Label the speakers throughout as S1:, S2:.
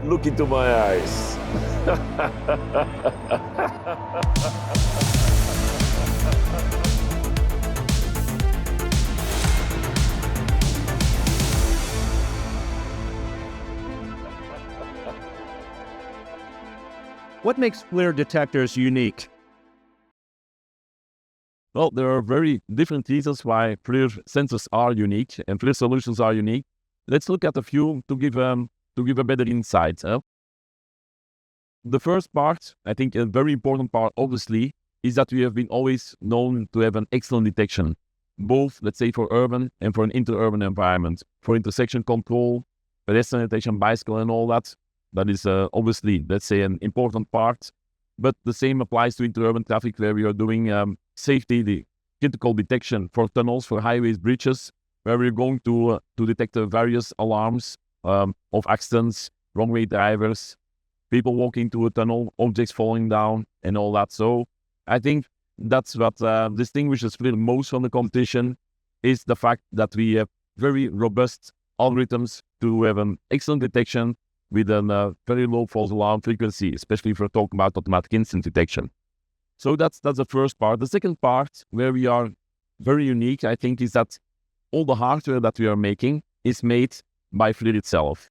S1: Look into my eyes.
S2: What makes Flir detectors unique?
S1: Well, there are very different reasons why Flir sensors are unique and Flir solutions are unique. Let's look at a few to give a better insight. The first part, I think a very important part, obviously, is that we have been always known to have an excellent detection, both, let's say, for urban and for an interurban environment, for intersection control, pedestrian detection, bicycle, and all that. That is obviously, let's say, an important part. But the same applies to interurban traffic, where we are doing safety, the critical detection for tunnels, for highways, bridges, where we're going to detect various alarms of accidents, wrong-way drivers, people walking to a tunnel, objects falling down, and all that. So I think that's what distinguishes Flir most from the competition, is the fact that we have very robust algorithms to have an excellent detection with a very low false alarm frequency, especially if we're talking about automatic instant detection. So that's the first part. The second part, where we are very unique, I think, is that all the hardware that we are making is made by Flir itself.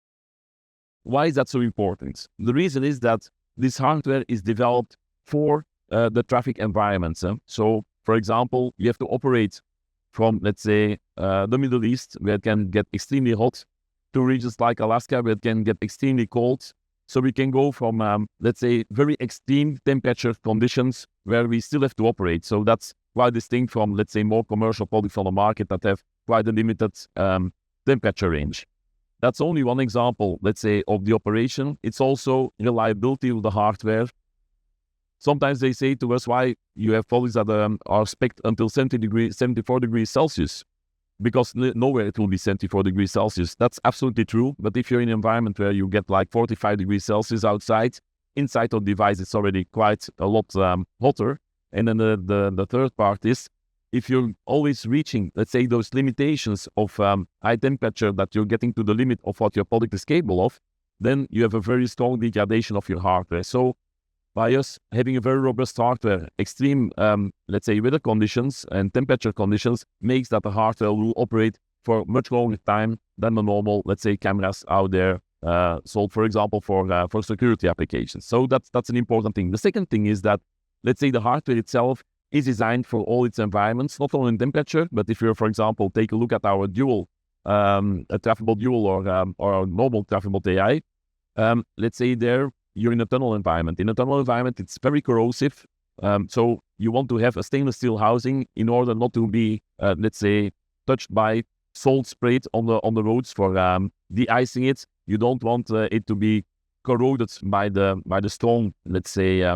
S1: Why is that so important? The reason is that this hardware is developed for the traffic environments. So, for example, you have to operate from, let's say, the Middle East, where it can get extremely hot, to regions like Alaska, where it can get extremely cold. So we can go from, let's say, very extreme temperature conditions where we still have to operate. So that's quite distinct from, let's say, more commercial products on the market that have quite a limited temperature range. That's only one example, let's say, of the operation. It's also reliability of the hardware. Sometimes they say to us, why you have products that are spec'd until 74 degrees Celsius, because nowhere it will be 74 degrees Celsius. That's absolutely true. But if you're in an environment where you get like 45 degrees Celsius outside, inside of the device, it's already quite a lot hotter. And then the third part is, if you're always reaching, let's say, those limitations of high temperature, that you're getting to the limit of what your product is capable of, then you have a very strong degradation of your hardware. So by us having a very robust hardware, extreme, let's say, weather conditions and temperature conditions makes that the hardware will operate for much longer time than the normal, let's say, cameras out there sold, for example, for security applications. So that's an important thing. The second thing is that, let's say, the hardware itself is designed for all its environments, not only in temperature, but if you, for example, take a look at our dual, a traffable dual or a normal traffable AI, let's say there, you're in a tunnel environment. In a tunnel environment, it's very corrosive. So you want to have a stainless steel housing in order not to be, let's say, touched by salt sprayed on the roads for de-icing it. You don't want it to be corroded by the strong, let's say,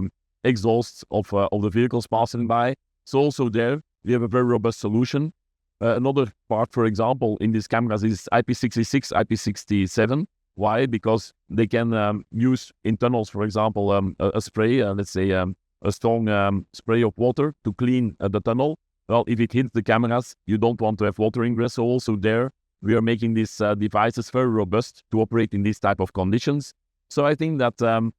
S1: exhausts of the vehicles passing by. So also there, we have a very robust solution. Another part, for example, in these cameras is IP66, IP67. Why? Because they can use in tunnels, for example, a spray, let's say a strong spray of water to clean the tunnel. Well, if it hits the cameras, you don't want to have water ingress. So also there, we are making these devices very robust to operate in these type of conditions. So I think that,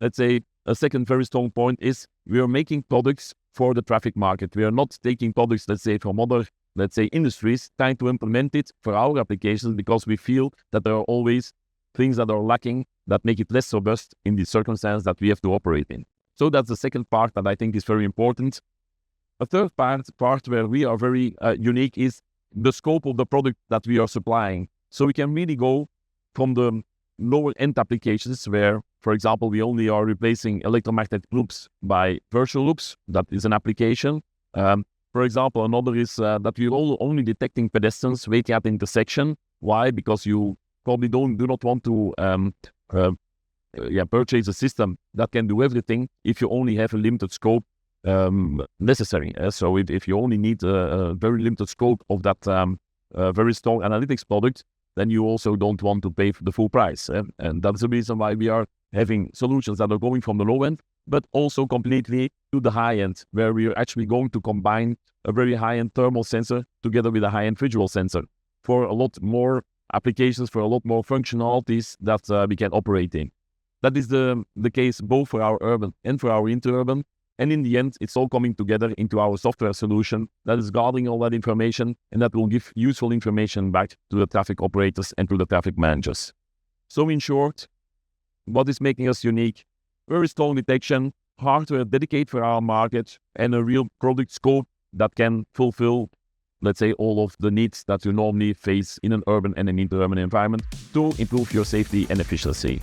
S1: let's say, a second very strong point is we are making products for the traffic market. We are not taking products, let's say, from other, let's say, industries, trying to implement it for our applications, because we feel that there are always things that are lacking that make it less robust in the circumstance that we have to operate in. So that's the second part that I think is very important. A third part where we are very unique is the scope of the product that we are supplying. So we can really go from the lower end applications where, for example, we only are replacing electromagnetic loops by virtual loops. That is an application. For example, another is that we're only detecting pedestrians waiting at the intersection. Why? Because you probably do not want to purchase a system that can do everything if you only have a limited scope necessary. So if you only need a very limited scope of that very strong analytics product, then you also don't want to pay for the full price. And that's the reason why we are having solutions that are going from the low end, but also completely to the high end, where we are actually going to combine a very high-end thermal sensor together with a high-end visual sensor for a lot more applications, for a lot more functionalities that we can operate in. That is the case both for our urban and for our interurban. And in the end, it's all coming together into our software solution that is gathering all that information, and that will give useful information back to the traffic operators and to the traffic managers. So in short, what is making us unique? Very strong detection, hardware dedicated for our market, and a real product scope that can fulfill, let's say, all of the needs that you normally face in an urban and an interurban environment to improve your safety and efficiency.